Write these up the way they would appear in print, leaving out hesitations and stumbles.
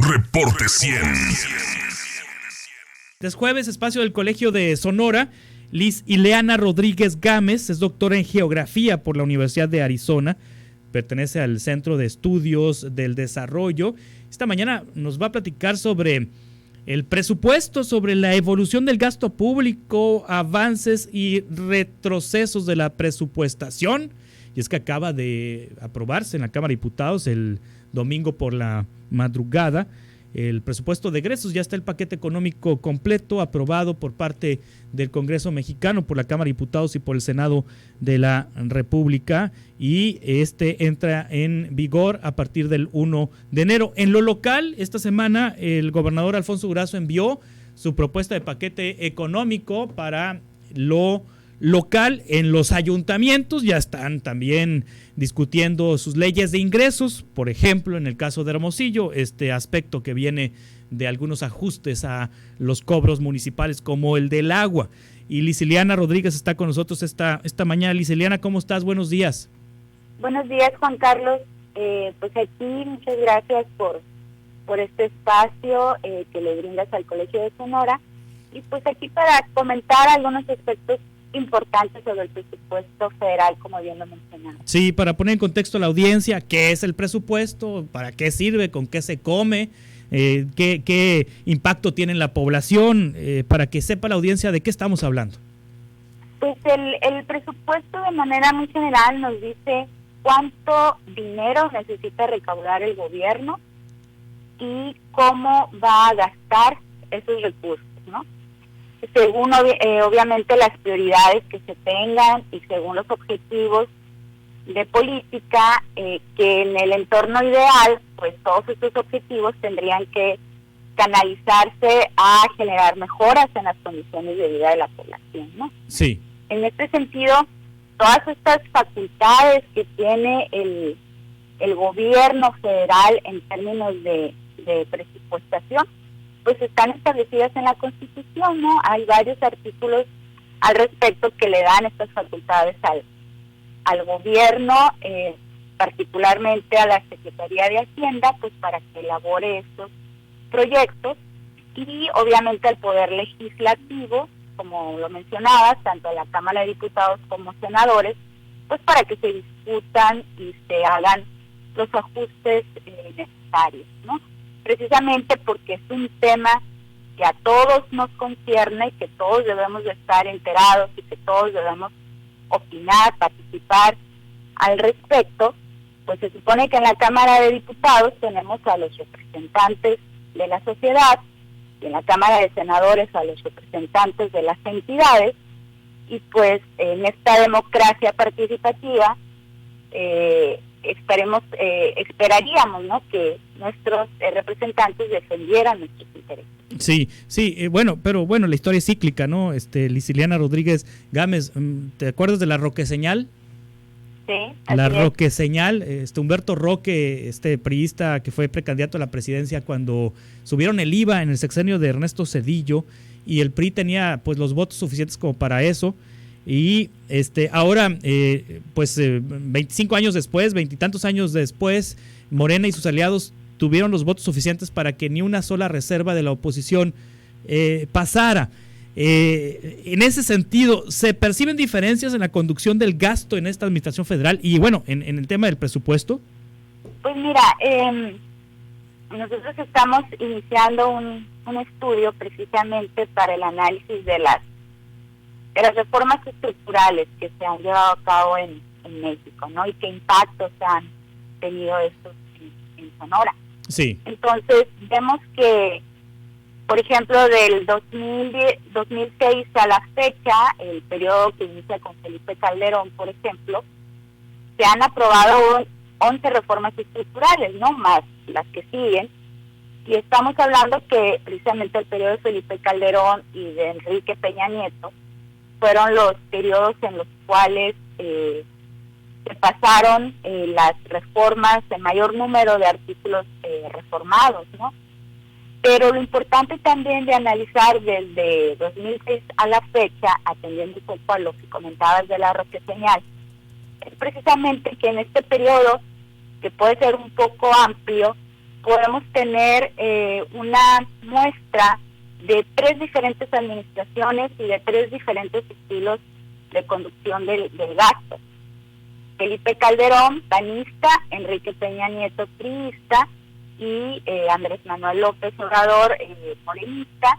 Reporte 100. Es jueves, espacio del Colegio de Sonora. Liz Ileana Rodríguez Gámez es doctora en Geografía por la Universidad de Arizona. Pertenece al Centro de Estudios del Desarrollo. Esta mañana nos va a platicar sobre el presupuesto, sobre la evolución del gasto público, avances y retrocesos de la presupuestación. Y es que acaba de aprobarse en la Cámara de Diputados el domingo por la madrugada el presupuesto de egresos. Ya está el paquete económico completo aprobado por parte del Congreso mexicano, por la Cámara de Diputados y por el Senado de la República, y este entra en vigor a partir del 1 de enero. En lo local, esta semana el gobernador Alfonso Durazo envió su propuesta de paquete económico para lo local. En los ayuntamientos ya están también discutiendo sus leyes de ingresos, por ejemplo, en el caso de Hermosillo, este aspecto que viene de algunos ajustes a los cobros municipales como el del agua. Y Liz Ileana Rodríguez está con nosotros esta mañana. Liz Ileana, ¿cómo estás? Buenos días. Buenos días, Juan Carlos. Pues aquí muchas gracias por este espacio que le brindas al Colegio de Sonora, y pues aquí para comentar algunos aspectos importantes sobre el presupuesto federal, como bien lo mencionaba. Sí, para poner en contexto a la audiencia, ¿qué es el presupuesto? ¿Para qué sirve? ¿Con qué se come? ¿Qué impacto tiene en la población? Para que sepa la audiencia de qué estamos hablando. Pues el presupuesto de manera muy general nos dice cuánto dinero necesita recaudar el gobierno y cómo va a gastar esos recursos, ¿no? Según obviamente las prioridades que se tengan y según los objetivos de política, que en el entorno ideal, pues todos estos objetivos tendrían que canalizarse a generar mejoras en las condiciones de vida de la población, ¿no? Sí. En este sentido, todas estas facultades que tiene el gobierno federal en términos de presupuestación, pues están establecidas en la Constitución, ¿no? Hay varios artículos al respecto que le dan estas facultades al gobierno, particularmente a la Secretaría de Hacienda, pues para que elabore estos proyectos, y obviamente al Poder Legislativo, como lo mencionabas, tanto a la Cámara de Diputados como senadores, pues para que se discutan y se hagan los ajustes necesarios, ¿no? Precisamente porque es un tema que a todos nos concierne, que todos debemos de estar enterados y que todos debemos opinar, participar al respecto. Pues se supone que en la Cámara de Diputados tenemos a los representantes de la sociedad, y en la Cámara de Senadores a los representantes de las entidades, y pues en esta democracia participativa esperaríamos, ¿no?, que nuestros representantes defendieran nuestros intereses. Sí, bueno, pero bueno, la historia es cíclica, ¿no? Liz Ileana Rodríguez Gámez, ¿te acuerdas de la Roqueseñal? Sí, la Roqueseñal, Humberto Roque, priista que fue precandidato a la presidencia cuando subieron el IVA en el sexenio de Ernesto Zedillo, y el PRI tenía pues los votos suficientes como para eso. Y ahora, 25 años después, 20 y tantos años después, Morena y sus aliados tuvieron los votos suficientes para que ni una sola reserva de la oposición pasara. En ese sentido, ¿se perciben diferencias en la conducción del gasto en esta administración federal y bueno, en el tema del presupuesto? Pues mira, nosotros estamos iniciando un estudio precisamente para el análisis de las reformas estructurales que se han llevado a cabo en México, ¿no? Y qué impactos han tenido estos en Sonora. Sí. Entonces, vemos que, por ejemplo, del 2006 a la fecha, el periodo que inicia con Felipe Calderón, por ejemplo, se han aprobado 11 reformas estructurales, ¿no?, más las que siguen. Y estamos hablando que precisamente el periodo de Felipe Calderón y de Enrique Peña Nieto fueron los periodos en los cuales se pasaron las reformas, el mayor número de artículos reformados, ¿no? Pero lo importante también de analizar desde 2006 a la fecha, atendiendo un poco a lo que comentabas de la Roqueseñal, es precisamente que en este periodo, que puede ser un poco amplio, podemos tener una muestra de 3 diferentes administraciones y de 3 diferentes estilos de conducción del gasto. Felipe Calderón, panista; Enrique Peña Nieto, priista; y Andrés Manuel López Obrador, morenista,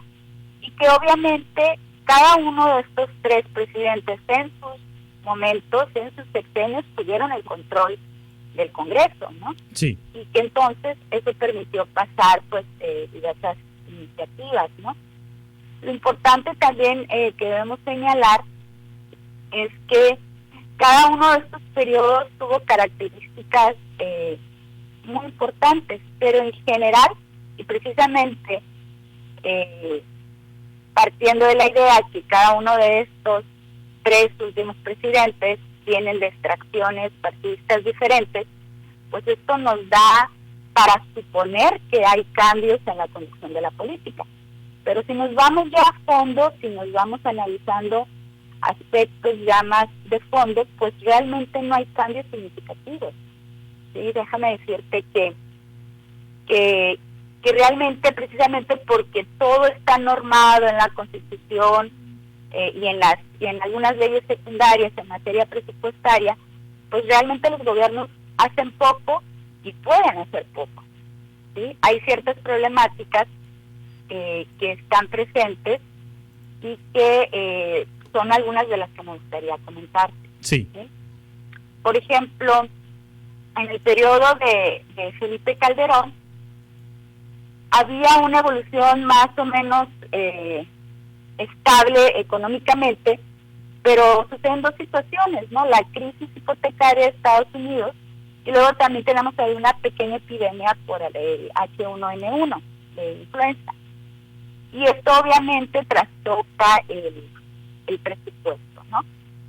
y que obviamente cada uno de estos 3 presidentes en sus momentos, en sus sexenios, tuvieron el control del Congreso, ¿no? Sí. Y que entonces eso permitió pasar pues diversas iniciativas, ¿no? Lo importante también que debemos señalar es que cada uno de estos periodos tuvo características muy importantes, pero en general, y precisamente partiendo de la idea que cada uno de estos 3 últimos presidentes tienen de extracciones partidistas diferentes, pues esto nos da para suponer que hay cambios en la conducción de la política. Pero si nos vamos ya a fondo, si nos vamos analizando aspectos ya más de fondo, pues realmente no hay cambios significativos. Sí, déjame decirte que realmente, precisamente porque todo está normado en la Constitución y en algunas leyes secundarias en materia presupuestaria, pues realmente los gobiernos hacen poco y pueden hacer poco. ¿Sí? Hay ciertas problemáticas que están presentes y que son algunas de las que me gustaría comentar. Sí. ¿Sí? Por ejemplo, en el periodo de Felipe Calderón había una evolución más o menos estable económicamente, pero suceden 2 situaciones, ¿no? La crisis hipotecaria de Estados Unidos, y luego también tenemos ahí una pequeña epidemia por el H1N1 de influenza. Y esto obviamente trastoca el presupuesto, ¿no?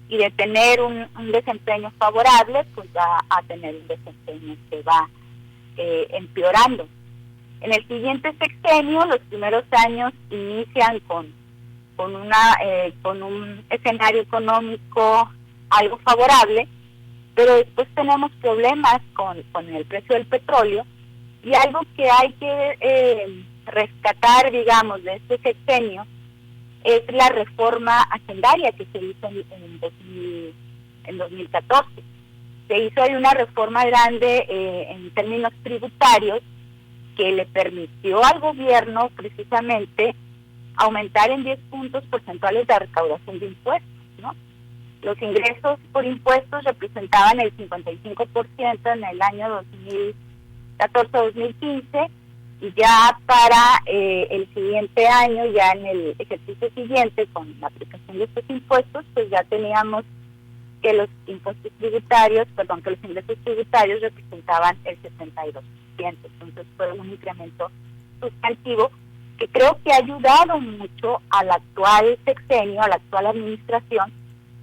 Y de tener un desempeño favorable, pues va a tener un desempeño que va empeorando. En el siguiente sexenio, los primeros años inician con un escenario económico algo favorable, pero después tenemos problemas con el precio del petróleo, y algo que hay que rescatar, digamos, de este sexenio es la reforma hacendaria que se hizo en 2014. Se hizo ahí una reforma grande en términos tributarios que le permitió al gobierno precisamente aumentar en 10 puntos porcentuales la recaudación de impuestos, ¿no? Los ingresos por impuestos representaban el 55% en el año 2014-2015, y ya para el siguiente año, ya en el ejercicio siguiente, con la aplicación de estos impuestos, pues ya teníamos que los ingresos tributarios representaban el 62%. Entonces fue un incremento sustantivo que creo que ha ayudado mucho al actual sexenio, a la actual administración,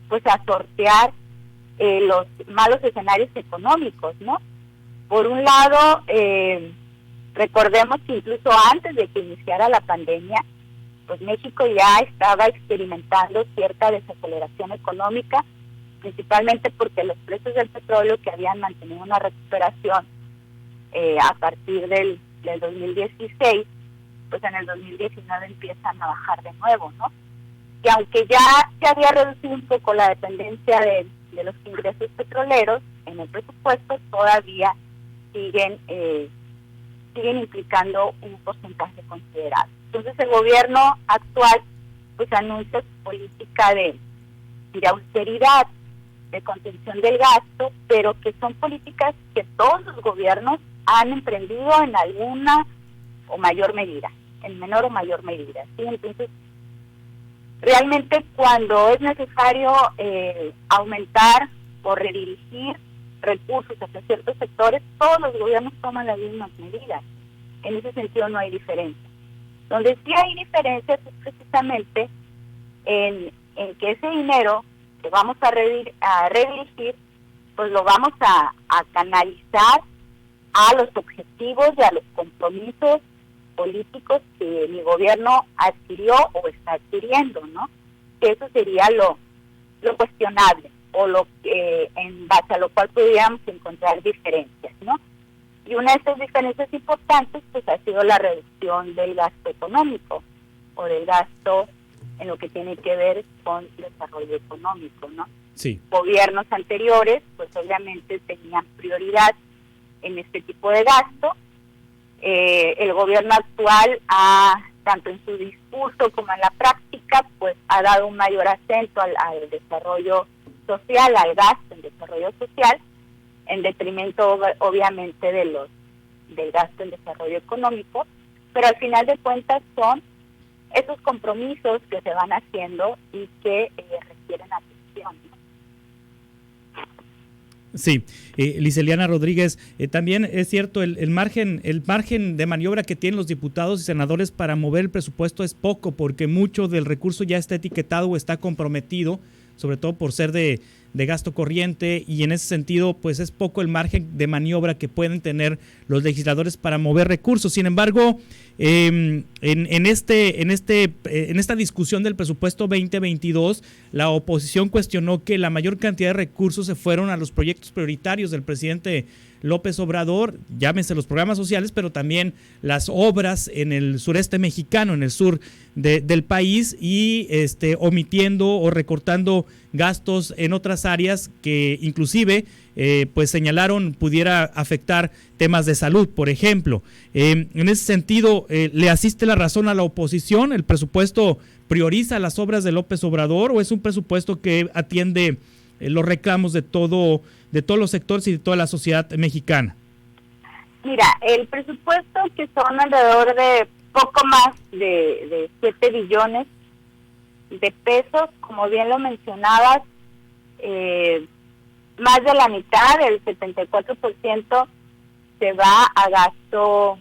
pues a sortear los malos escenarios económicos, ¿no? Por un lado, recordemos que incluso antes de que iniciara la pandemia, pues México ya estaba experimentando cierta desaceleración económica, principalmente porque los precios del petróleo, que habían mantenido una recuperación a partir del 2016, pues en el 2019 empiezan a bajar de nuevo, ¿no? Y aunque ya se había reducido un poco la dependencia de los ingresos petroleros en el presupuesto, todavía siguen implicando un porcentaje considerable. Entonces el gobierno actual pues anuncia su política de austeridad, de contención del gasto, pero que son políticas que todos los gobiernos han emprendido en alguna o mayor medida, en menor o mayor medida, ¿sí? Entonces, realmente cuando es necesario aumentar o redirigir recursos hacia ciertos sectores, todos los gobiernos toman las mismas medidas. En ese sentido no hay diferencia. Donde sí hay diferencias es precisamente en que ese dinero que vamos a redirigir, pues lo vamos a canalizar a los objetivos y a los compromisos políticos que mi gobierno adquirió o está adquiriendo, ¿no? Que eso sería lo cuestionable, o lo que en base a lo cual pudiéramos encontrar diferencias, ¿no? Y una de estas diferencias importantes pues ha sido la reducción del gasto económico o del gasto en lo que tiene que ver con desarrollo económico, ¿no? Sí. Gobiernos anteriores pues obviamente tenían prioridad en este tipo de gasto. El gobierno actual tanto en su discurso como en la práctica pues ha dado un mayor acento al desarrollo social, al gasto en desarrollo social, en detrimento obviamente del gasto en desarrollo económico, pero al final de cuentas son esos compromisos que se van haciendo y que requieren atención, ¿no? Sí, Liz Eliana Rodríguez, también es cierto, el margen de maniobra que tienen los diputados y senadores para mover el presupuesto es poco, porque mucho del recurso ya está etiquetado o está comprometido, sobre todo por ser de gasto corriente, y en ese sentido pues es poco el margen de maniobra que pueden tener los legisladores para mover recursos. Sin embargo, en esta discusión del presupuesto 2022, la oposición cuestionó que la mayor cantidad de recursos se fueron a los proyectos prioritarios del presidente López Obrador, llámense los programas sociales, pero también las obras en el sureste mexicano, en el sur del país, y omitiendo o recortando gastos en otras áreas que inclusive pues señalaron pudiera afectar temas de salud, por ejemplo. En ese sentido, ¿le asiste la razón a la oposición? ¿El presupuesto prioriza las obras de López Obrador o es un presupuesto que atiende los reclamos de todos los sectores y de toda la sociedad mexicana? Mira, el presupuesto, que son alrededor de poco más de 7 billones de pesos, como bien lo mencionabas, más de la mitad, el 74%, se va a gasto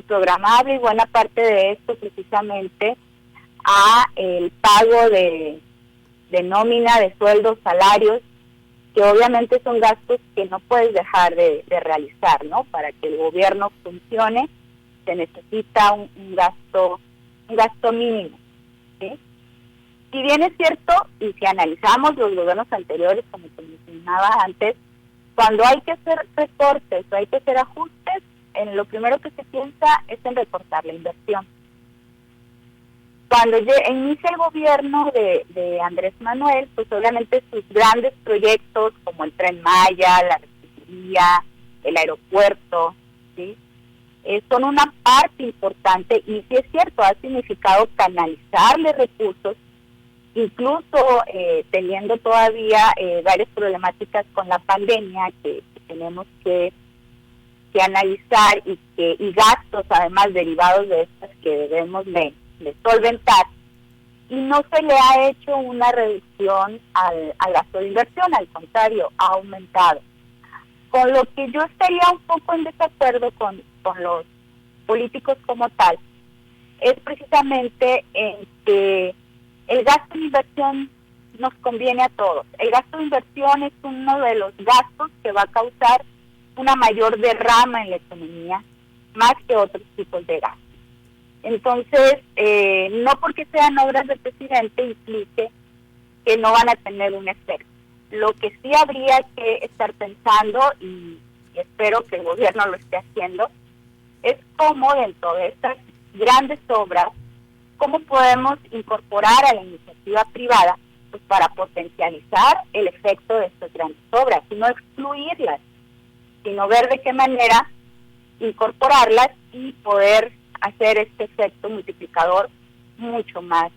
programable, y buena parte de esto precisamente a el pago de nómina, de sueldos, salarios, que obviamente son gastos que no puedes dejar de realizar, ¿no? Para que el gobierno funcione se necesita un gasto mínimo, ¿sí? Si bien es cierto, y si analizamos los gobiernos anteriores, como te mencionaba antes, cuando hay que hacer recortes o hay que hacer ajustes, lo primero que se piensa es en recortar la inversión. Cuando inicia el gobierno de Andrés Manuel, pues obviamente sus grandes proyectos como el Tren Maya, la refinería, el aeropuerto, ¿sí? Son una parte importante, y sí es cierto, ha significado canalizarle recursos, incluso teniendo todavía varias problemáticas con la pandemia que tenemos que analizar, y gastos además derivados de estas que debemos de solventar, y no se le ha hecho una reducción al gasto de inversión, al contrario, ha aumentado. Con lo que yo estaría un poco en desacuerdo con los políticos como tal, es precisamente en que el gasto de inversión nos conviene a todos. El gasto de inversión es uno de los gastos que va a causar una mayor derrama en la economía, más que otros tipos de gastos. Entonces, no porque sean obras del presidente implique que no van a tener un efecto. Lo que sí habría que estar pensando, y espero que el gobierno lo esté haciendo, es cómo dentro de estas grandes obras, cómo podemos incorporar a la iniciativa privada pues para potencializar el efecto de estas grandes obras, y no excluirlas, sino ver de qué manera incorporarlas y poder hacer este efecto multiplicador mucho más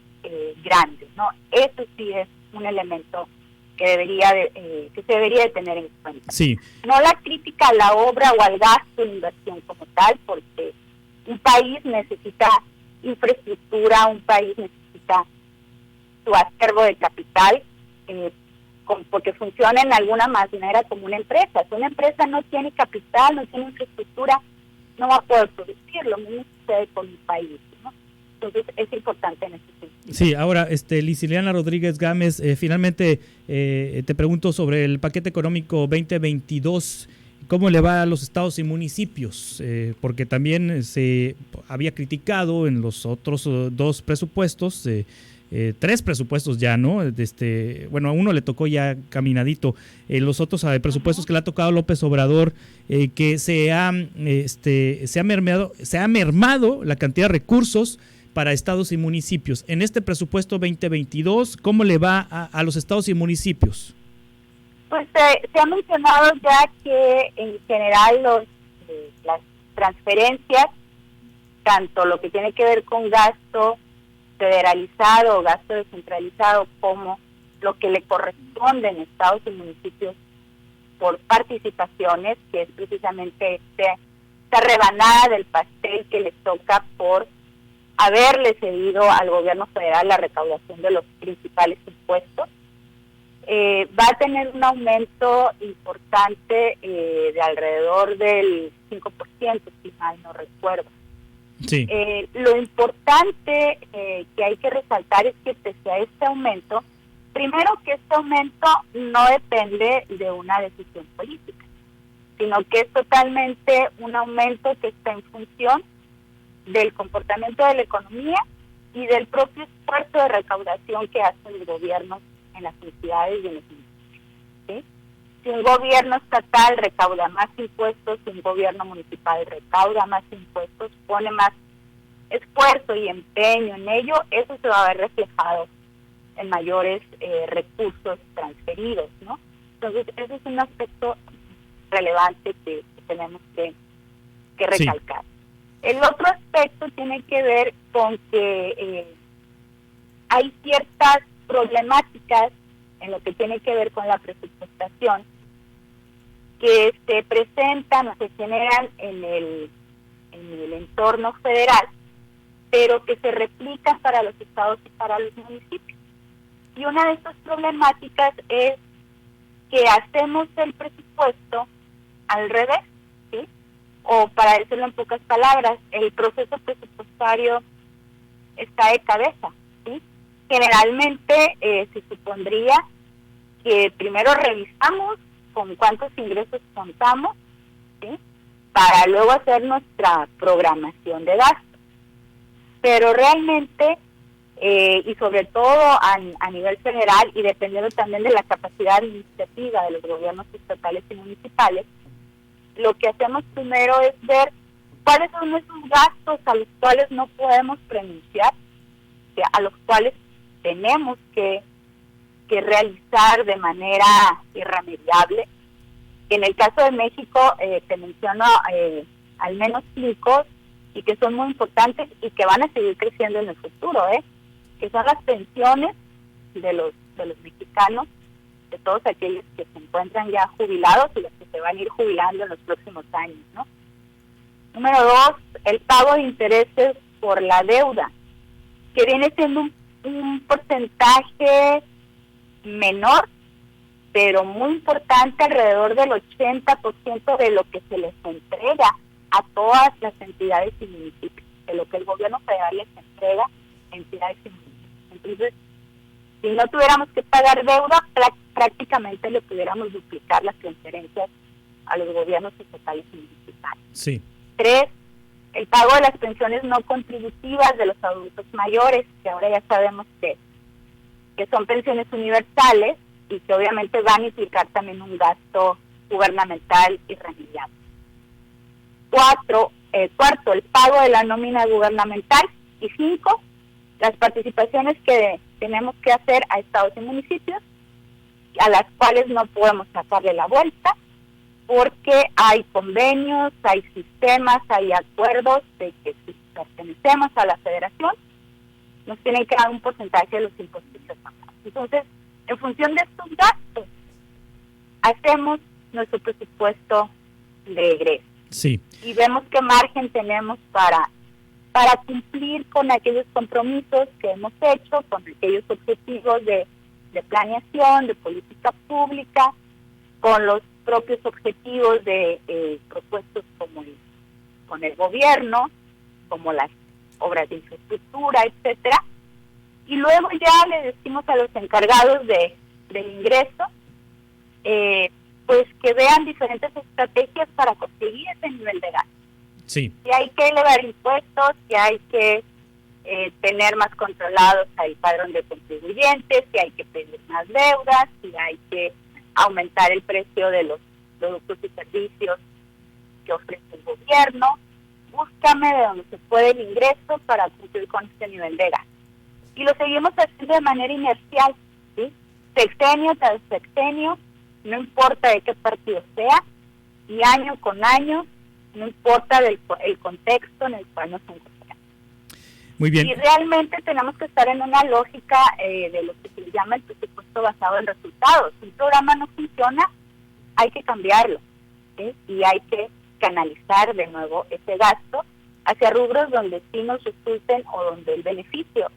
grande, ¿no? Eso sí es un elemento que se debería de tener en cuenta. Sí. No la crítica a la obra o al gasto de inversión como tal, porque un país necesita infraestructura, un país necesita su acervo de capital, porque funciona en alguna manera como una empresa. Si una empresa no tiene capital, no tiene infraestructura, no va a poder producir. Lo mismo sucede con un país, ¿no? Entonces es importante en ese sentido. Sí, ahora, Liz Eliana Rodríguez Gámez, finalmente te pregunto sobre el paquete económico 2022. ¿Cómo le va a los estados y municipios? Porque también se había criticado en los otros dos presupuestos 3 presupuestos ya, ¿no? Bueno, a uno le tocó ya caminadito, los otros presupuestos que le ha tocado López Obrador, que se ha mermado la cantidad de recursos para estados y municipios. En este presupuesto 2022, ¿cómo le va a los estados y municipios? Pues se ha mencionado ya que en general las transferencias, tanto lo que tiene que ver con gasto federalizado o gasto descentralizado, como lo que le corresponde en estados y municipios por participaciones, que es precisamente esta rebanada del pastel que les toca por haberle cedido al gobierno federal la recaudación de los principales impuestos, va a tener un aumento importante de alrededor del 5%, si mal no recuerdo. Sí. Lo importante que hay que resaltar es que pese a este aumento, primero que este aumento no depende de una decisión política, sino que es totalmente un aumento que está en función del comportamiento de la economía y del propio esfuerzo de recaudación que hace el gobierno en las entidades y en los municipios, ¿sí? Si un gobierno estatal recauda más impuestos, si un gobierno municipal recauda más impuestos, pone más esfuerzo y empeño en ello, eso se va a ver reflejado en mayores recursos transferidos, ¿no? Entonces, ese es un aspecto relevante que tenemos que recalcar. Sí. El otro aspecto tiene que ver con que hay ciertas problemáticas en lo que tiene que ver con la presupuestación que se presentan o se generan en el entorno federal, pero que se replican para los estados y para los municipios. Y una de estas problemáticas es que hacemos el presupuesto al revés, ¿sí? O para decirlo en pocas palabras, el proceso presupuestario está de cabeza, ¿sí? Generalmente se supondría que primero revisamos con cuántos ingresos contamos, ¿sí? Para luego hacer nuestra programación de gastos. Pero realmente, y sobre todo a nivel federal, y dependiendo también de la capacidad administrativa de los gobiernos estatales y municipales, lo que hacemos primero es ver cuáles son esos gastos a los cuales no podemos renunciar, a los cuales tenemos que realizar de manera irremediable. En el caso de México, te menciono al menos 5, y que son muy importantes y que van a seguir creciendo en el futuro, que son las pensiones de los mexicanos, de todos aquellos que se encuentran ya jubilados y los que se van a ir jubilando en los próximos años, ¿no? Número 2, el pago de intereses por la deuda, que viene siendo un porcentaje menor, pero muy importante, alrededor del 80% de lo que se les entrega a todas las entidades y municipios, de lo que el gobierno federal les entrega a entidades y municipios. Entonces, si no tuviéramos que pagar deuda, prácticamente le pudiéramos duplicar las transferencias a los gobiernos estatales y municipales. Sí. 3, el pago de las pensiones no contributivas de los adultos mayores, que ahora ya sabemos que son pensiones universales y que obviamente van a implicar también un gasto gubernamental irremediable. 4, cuarto, el pago de la nómina gubernamental. Y 5, las participaciones que tenemos que hacer a estados y municipios, a las cuales no podemos sacarle la vuelta, porque hay convenios, hay sistemas, hay acuerdos de que si pertenecemos a la federación, nos tienen que dar un porcentaje de los impuestos que pagamos. Entonces, en función de estos gastos, hacemos nuestro presupuesto de egreso. Sí. Y vemos qué margen tenemos para cumplir con aquellos compromisos que hemos hecho, con aquellos objetivos de planeación, de política pública, con los propios objetivos de propuestos con el gobierno, como las obras de infraestructura, etcétera. Y luego ya le decimos a los encargados del ingreso, pues que vean diferentes estrategias para conseguir ese nivel de gasto. Sí. Si hay que elevar impuestos, si hay que tener más controlados al padrón de contribuyentes, si hay que pedir más deudas, si hay que aumentar el precio de los productos y servicios que ofrece el gobierno. Búscame de donde se puede el ingreso para cumplir con este nivel de gasto. Y lo seguimos haciendo de manera inercial, ¿sí? Sexenio tras sexenio, no importa de qué partido sea, y año con año, no importa el contexto en el cual nos encontramos. Muy bien. Y realmente tenemos que estar en una lógica de lo que se llama el presupuesto basado en resultados. Si un programa no funciona, hay que cambiarlo, ¿sí? Y hay que canalizar de nuevo ese gasto hacia rubros donde sí nos resulten o donde el beneficio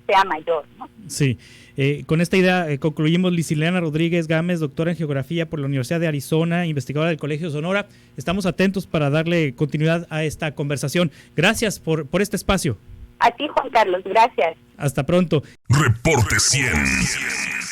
sea mayor, ¿no? Sí. Con esta idea concluimos. Liz Ileana Rodríguez Gámez, doctora en Geografía por la Universidad de Arizona, investigadora del Colegio Sonora. Estamos atentos para darle continuidad a esta conversación. Gracias por este espacio. A ti, Juan Carlos, gracias. Hasta pronto. Reporte 100.